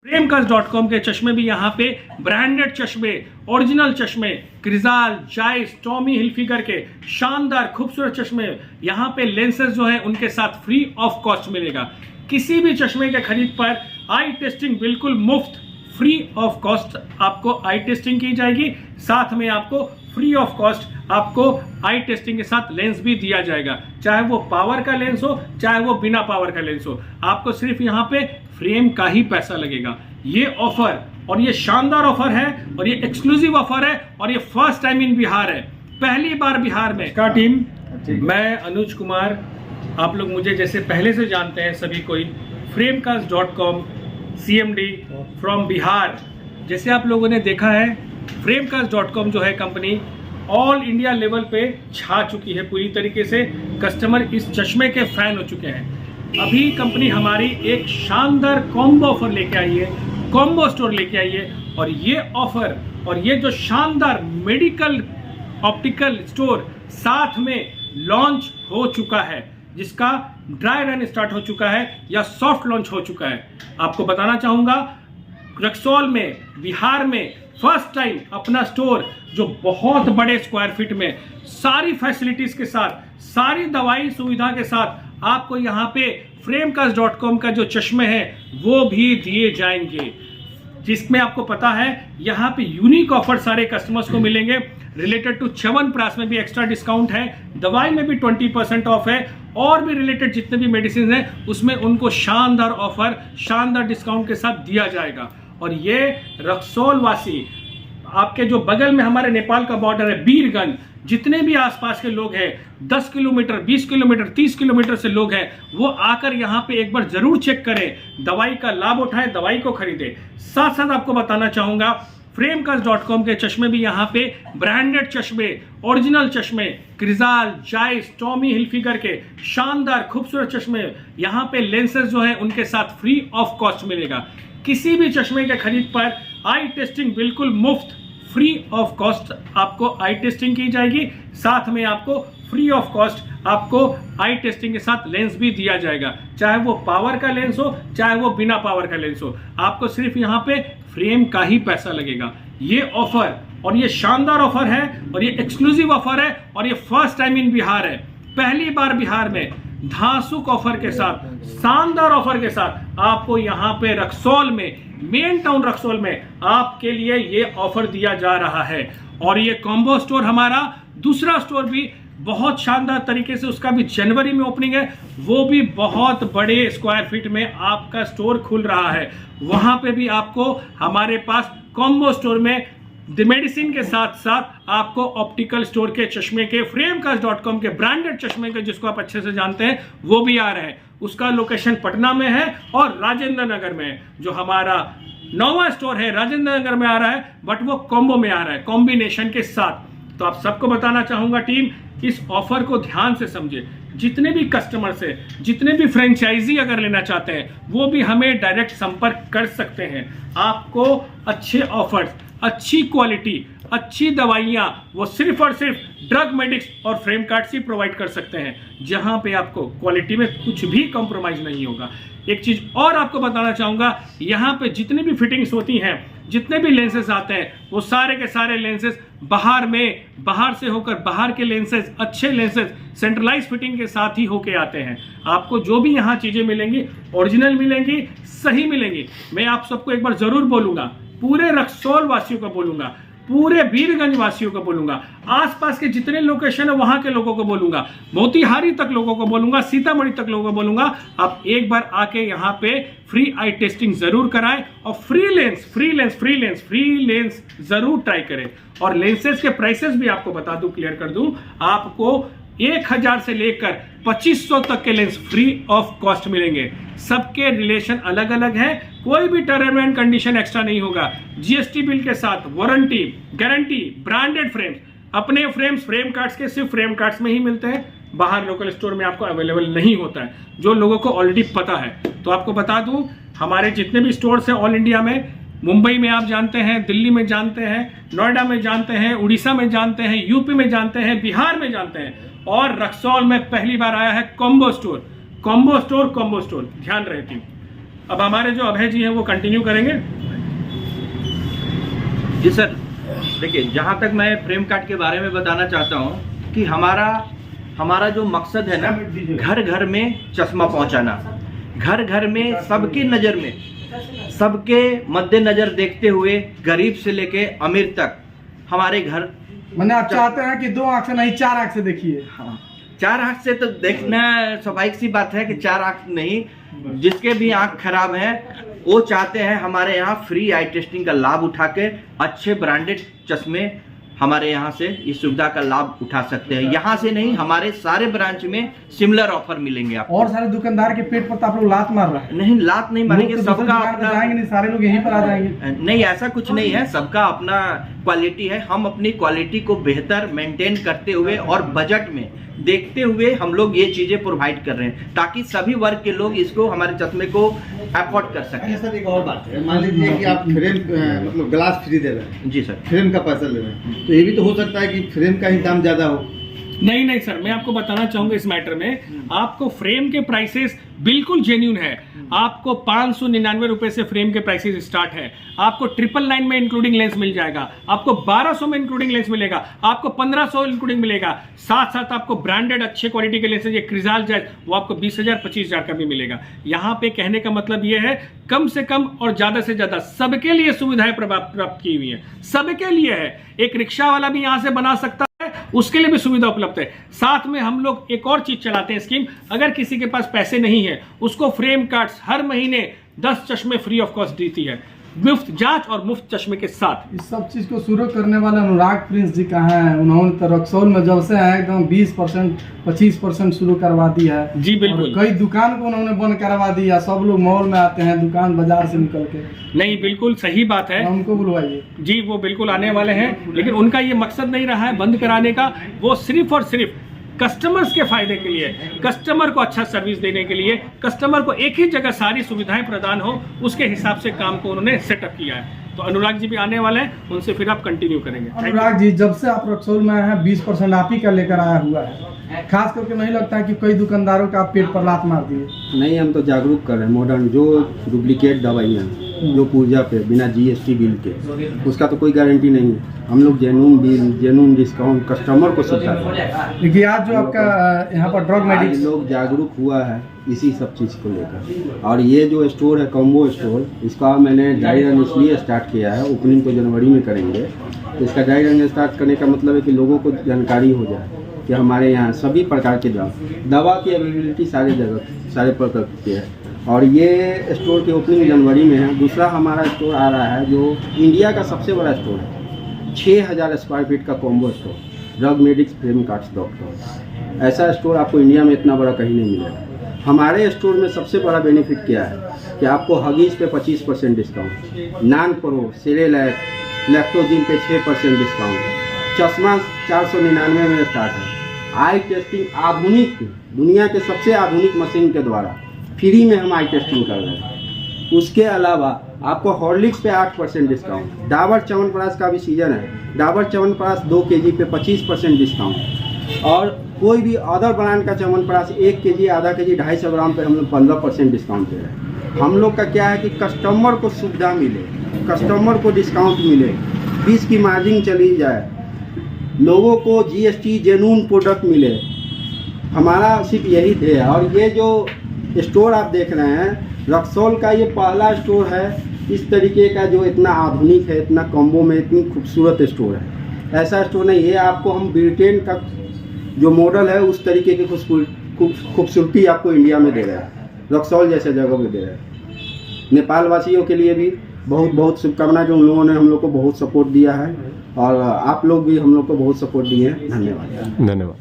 फ्रेमकास्ट.com के चश्मे भी यहाँ पे ब्रांडेड चश्मे, ओरिजिनल चश्मे, क्रिजाल, जाइस, टॉमी हिलफिगर के शानदार खूबसूरत चश्मे, यहाँ पे लेंसेज जो है उनके साथ फ्री ऑफ कॉस्ट मिलेगा। किसी भी चश्मे के खरीद पर आई टेस्टिंग बिल्कुल मुफ्त, फ्री ऑफ कॉस्ट आपको आई टेस्टिंग की जाएगी। साथ में आपको फ्री ऑफ कॉस्ट आपको आई टेस्टिंग के साथ लेंस भी दिया जाएगा, चाहे वो पावर का लेंस हो चाहे वो बिना पावर का लेंस हो। आपको सिर्फ यहाँ पे फ्रेम का ही पैसा लगेगा। ये ऑफर और ये शानदार ऑफर है और ये एक्सक्लूसिव ऑफर है और ये फर्स्ट टाइम इन बिहार है, पहली बार बिहार में। का टीम मैं अनुज कुमार, आप लोग मुझे जैसे पहले से जानते हैं सभी कोई, फ्रेमकास्ट.com CMD फ्रॉम बिहार। जैसे आप लोगों ने देखा है फ्रेमकास्ट.com जो है कंपनी ऑल इंडिया लेवल पे छा चुकी है पूरी तरीके से। कस्टमर इस चश्मे के फैन हो चुके हैं। अभी कंपनी हमारी एक शानदार कॉम्बो ऑफर लेके आई है, कॉम्बो स्टोर लेके आई है। और ये ऑफर और ये जो शानदार मेडिकल ऑप्टिकल स्टोर साथ में लॉन्च हो चुका है, जिसका ड्राई रन स्टार्ट हो चुका है या सॉफ्ट लॉन्च हो चुका है। आपको बताना चाहूंगा रक्सौल में बिहार में फर्स्ट टाइम अपना स्टोर जो बहुत बड़े स्क्वायर फीट में सारी फैसिलिटीज के साथ, सारी दवाई सुविधा के साथ आपको यहाँ पे फ्रेमकास्ट.com का जो चश्मे हैं वो भी दिए जाएंगे, जिसमें आपको पता है यहाँ पे यूनिक ऑफर सारे कस्टमर्स को मिलेंगे। रिलेटेड टू च्यवनप्राश में भी एक्स्ट्रा डिस्काउंट है, दवाई में भी 20% ऑफ है, और भी रिलेटेड जितने भी मेडिसिन हैं उसमें उनको शानदार ऑफर, शानदार डिस्काउंट के साथ दिया जाएगा। और ये रक्सौल वासी, आपके जो बगल में हमारे नेपाल का बॉर्डर है बीरगंज, जितने भी आसपास के लोग हैं 10 किलोमीटर, 20 किलोमीटर, 30 किलोमीटर से लोग हैं, वो आकर यहाँ पे एक बार जरूर चेक करें, दवाई का लाभ उठाएं, दवाई को खरीदें। साथ साथ आपको बताना चाहूंगा फ्रेमकास्ट.com के चश्मे भी यहाँ पे ब्रांडेड चश्मे, ओरिजिनल चश्मे, क्रिजाल, जाइस, टॉमी हिलफिगर के शानदार खूबसूरत चश्मे, यहाँ पे लेंसेज जो है उनके साथ फ्री ऑफ कॉस्ट मिलेगा। किसी भी चश्मे के खरीद पर आई टेस्टिंग बिल्कुल मुफ्त, फ्री ऑफ कॉस्ट आपको आई टेस्टिंग की जाएगी। साथ में आपको फ्री ऑफ कॉस्ट आपको आई टेस्टिंग के साथ लेंस भी दिया जाएगा, चाहे वो पावर का लेंस हो चाहे वो बिना पावर का लेंस हो। आपको सिर्फ यहाँ पे फ्रेम का ही पैसा लगेगा। ये ऑफर और ये शानदार ऑफर है और ये एक्सक्लूसिव ऑफर है और ये फर्स्ट टाइम इन बिहार है, पहली बार बिहार में धांसुक ऑफर के साथ, शानदार ऑफर के साथ आपको यहाँ पे रक्सौल में, मेन टाउन रक्सौल में आपके लिए ये ऑफर दिया जा रहा है। और ये कॉम्बो स्टोर हमारा दूसरा स्टोर भी बहुत शानदार तरीके से, उसका भी जनवरी में ओपनिंग है, वो भी बहुत बड़े स्क्वायर फीट में आपका स्टोर खुल रहा है। वहां पे भी आपको हमारे पास कॉम्बो स्टोर में मेडिसिन के साथ साथ आपको ऑप्टिकल स्टोर के चश्मे के, फ्रेमकास्ट.com के ब्रांडेड चश्मे के, जिसको आप अच्छे से जानते हैं, वो भी आ रहे हैं। उसका लोकेशन पटना में है और राजेंद्र नगर में है। जो हमारा 9वां स्टोर है राजेंद्र नगर में आ रहा है, बट वो कॉम्बो में आ रहा है, कॉम्बिनेशन के साथ। तो आप सबको बताना चाहूंगा टीम, इस ऑफर को ध्यान से समझे। जितने भी कस्टमर से, जितने भी फ्रेंचाइजी अगर लेना चाहते हैं वो भी हमें डायरेक्ट संपर्क कर सकते हैं। आपको अच्छे ऑफर्स, अच्छी क्वालिटी, अच्छी दवाइयाँ वो सिर्फ और सिर्फ ड्रग मेडिक्स और फ्रेम कार्ड्स ही प्रोवाइड कर सकते हैं, जहां पे आपको क्वालिटी में कुछ भी कॉम्प्रोमाइज नहीं होगा। एक चीज और आपको बताना चाहूंगा, यहाँ पे जितनी भी फिटिंग्स होती हैं, जितने भी लेंसेज आते हैं, वो सारे के सारे लेंसेज बाहर से होकर, बाहर के लेंसेज, अच्छे लेंसेज सेंट्रलाइज फिटिंग के साथ ही होके आते हैं। आपको जो भी यहाँ चीजें मिलेंगी ओरिजिनल मिलेंगी, सही मिलेंगी। मैं आप सबको एक बार जरूर बोलूंगा, पूरे रक्सौल वासियों को बोलूंगा, पूरे वीरगंज वासियों को बोलूंगा, आसपास के जितने लोकेशन है वहां के लोगों को बोलूंगा, मोतिहारी तक लोगों को बोलूंगा, सीतामढ़ी तक लोगों को बोलूंगा, आप एक बार आके यहाँ पे फ्री आई टेस्टिंग जरूर कराएं और फ्री लेंस जरूर ट्राई करें। और लेंसेज के प्राइसेस भी आपको बता दूं, क्लियर कर दूं, आपको 1000 से लेकर 2500 तक के लेंस फ्री ऑफ कॉस्ट मिलेंगे। सबके रिलेशन अलग अलग है, कोई भी टर्म एंड कंडीशन एक्स्ट्रा नहीं होगा। जीएसटी बिल के साथ वारंटी, गारंटी, ब्रांडेड फ्रेम्स, अपने फ्रेम्स फ्रेम कार्ड्स के सिर्फ फ्रेम कार्ड्स में ही मिलते हैं, बाहर लोकल स्टोर में आपको अवेलेबल नहीं होता है, जो लोगों को ऑलरेडी पता है। तो आपको बता दूं, हमारे जितने भी स्टोर्स हैं ऑल इंडिया में, मुंबई में आप जानते हैं, दिल्ली में जानते हैं, नोएडा में जानते हैं, उड़ीसा में जानते हैं, यूपी में जानते हैं, बिहार में जानते हैं, और रक्सौल में पहली बार आया है कॉम्बो स्टोर। ध्यान रहे टीम। अब हमारे जो अभय जी हैं वो कंटिन्यू करेंगे। जी सर, देखिए जहाँ तक मैं फ्रेम कार्ड के बारे में बताना चाहता हूँ कि हमारा जो मकसद है ना, घर घर में चश्मा पहुँचाना, घर घर में सबकी नज़र में, सबके मद्देनजर देखते हुए गरीब से लेके अमीर तक हमारे घर। मैंने आप चाहते हैं कि 2 आंख से नहीं 4 आंख से देखिए। हाँ, 4 आंख से तो देखना स्वाभाविक सी बात है कि 4 आंख नहीं, जिसके भी आंख खराब है वो चाहते हैं हमारे यहाँ फ्री आई टेस्टिंग का लाभ उठा के अच्छे ब्रांडेड चश्मे हमारे यहाँ से इस सुविधा का लाभ उठा सकते हैं। यहाँ से नहीं, हमारे सारे ब्रांच में सिमिलर ऑफर मिलेंगे आपको। और सारे दुकानदार के पेट पर तो आप लोग लात मार रहे हैं। नहीं, लात नहीं मारेंगे, तो सबका अपना जाएंगे नहीं, सारे लोग यहीं पर आ जाएंगे। नहीं, ऐसा कुछ नहीं है, सबका अपना क्वालिटी है। हम अपनी क्वालिटी को बेहतर मेंटेन करते हुए और बजट में देखते हुए हम लोग ये चीजें प्रोवाइड कर रहे हैं ताकि सभी वर्ग के लोग इसको, हमारे चश्मे को अफोर्ड कर सकें। सर एक और बात है, मान लीजिए कि आप फ्रेम मतलब ग्लास फ्री दे रहे हैं। जी सर, फ्रेम का पैसा ले रहे हैं, तो ये भी तो हो सकता है कि फ्रेम का ही दाम ज्यादा हो। नहीं सर, मैं आपको बताना चाहूंगा इस मैटर में, आपको फ्रेम के प्राइसेस बिल्कुल जेन्यून है। आपको 599 रुपए से फ्रेम के प्राइसेस स्टार्ट है। आपको 999 में इंक्लूडिंग लेंस मिल जाएगा, आपको 1200 में इंक्लूडिंग लेंस मिलेगा, आपको 1500 इंक्लूडिंग मिलेगा। साथ साथ आपको ब्रांडेड अच्छे क्वालिटी के लेंसेज, ये क्रिजाल जायज, वो आपको 20,000 25,000 का भी मिलेगा। यहाँ पे कहने का मतलब ये है, कम से कम और ज्यादा से ज्यादा सबके लिए सुविधाएं प्राप्त की हुई है, सबके लिए है। एक रिक्शा वाला भी यहाँ से बना सकता है, उसके लिए भी सुविधा उपलब्ध है। साथ में हम लोग एक और चीज चलाते हैं स्कीम, अगर किसी के पास पैसे नहीं है उसको फ्रेम कार्ड्स हर महीने 10 चश्मे फ्री ऑफ कॉस्ट देती है, मुफ्त जांच और मुफ्त चश्मे के साथ। इस सब चीज को शुरू करने वाले अनुराग प्रिंस जी कहाँ हैं? उन्होंने तो रक्सौल में जब से आए एकदम 20% 25% शुरू करवा दिया है। जी बिल्कुल, कई दुकान को उन्होंने बंद करवा दिया, सब लोग मॉल में आते हैं, दुकान बाजार से निकल के। नहीं बिल्कुल सही बात है, उनको बुलवाइए जी, वो बिल्कुल आने वाले हैं, लेकिन उनका ये मकसद नहीं रहा है बंद कराने का। वो सिर्फ और सिर्फ कस्टमर्स के फायदे के लिए, कस्टमर को अच्छा सर्विस देने के लिए, कस्टमर को एक ही जगह सारी सुविधाएं प्रदान हो, उसके हिसाब से काम को उन्होंने सेटअप किया है। तो अनुराग जी भी आने वाले हैं, उनसे फिर आप कंटिन्यू करेंगे। अनुराग जी, जब से आप रक्सौल में आए हैं 20% आप ही का लेकर आया हुआ है, खास करके नहीं लगता है कि कई दुकानदारों का आप पेट पर लात मार दिए? नहीं, हम तो जागरूक कर रहे हैं। मॉडर्न जो डुप्लीकेट दवाइयाँ जो पूर्जा पे बिना GST बिल के, उसका तो कोई गारंटी नहीं है। हम लोग genuine bill, genuine discount customer को सुविधा देते हैं। देखिए आज जो आपका यहाँ पर ड्रग मेडिक्स, लोग जागरूक हुआ है इसी सब चीज़ को लेकर। और ये जो स्टोर है कॉम्बो स्टोर, इसका मैंने ड्राई रन इसलिए स्टार्ट किया है, ओपनिंग तो जनवरी में करेंगे। इसका ड्राई रन स्टार्ट करने का मतलब है कि लोगों को जानकारी हो जाए कि हमारे यहाँ सभी प्रकार के दवा की अवेलेबिलिटी सारे जगह, सारे प्रकार की है। और ये स्टोर की ओपनिंग जनवरी में है। दूसरा हमारा स्टोर आ रहा है जो इंडिया का सबसे बड़ा स्टोर है, 6000 स्क्वायर फीट का combo store, drug medics frame cards doctor. ऐसा स्टोर आपको इंडिया में इतना बड़ा कहीं नहीं मिलेगा। हमारे स्टोर में सबसे बड़ा बेनिफिट क्या है कि आपको हगीज पे 25% डिस्काउंट, नान प्रो, सेरेलैक, लैक्टोजिन पे 6% डिस्काउंट, चश्मा 499 में स्टार्ट है। आई टेस्टिंग आधुनिक, दुनिया के सबसे आधुनिक मशीन के द्वारा फ्री में हम आई टेस्टिंग कर रहे हैं। उसके अलावा आपको हॉर्लिक्स पे 8% डिस्काउंट, डाबर च्यवनप्राश का भी सीजन है, डाबर च्यवनप्राश 2 kg पे 25% डिस्काउंट। और कोई भी अदर ब्रांड का च्यवनप्राश 1 kg, आधा kg, 250 ग्राम पे हम लोग 15% डिस्काउंट दे रहे हैं। हम लोग का क्या है कि कस्टमर को सुविधा मिले, कस्टमर को डिस्काउंट मिले, 20 की मार्जिन चली जाए, लोगों को GST जेन्युइन प्रोडक्ट मिले, हमारा सिर्फ यही ध्येय है। और ये जो स्टोर आप देख रहे हैं रक्सौल का, ये पहला स्टोर है इस तरीके का जो इतना आधुनिक है, इतना कॉम्बो में इतनी खूबसूरत स्टोर है। ऐसा स्टोर नहीं है। आपको हम ब्रिटेन का जो मॉडल है उस तरीके की खूबसूरती आपको इंडिया में दे रहा है, रक्सौल जैसे जगह में दे रहा है। नेपाल वासियों के लिए भी बहुत बहुत शुभकामनाएं, जो उन लोगों ने हम लोग को बहुत सपोर्ट दिया है और आप लोग भी हम लोग को बहुत सपोर्ट दिए हैं। धन्यवाद।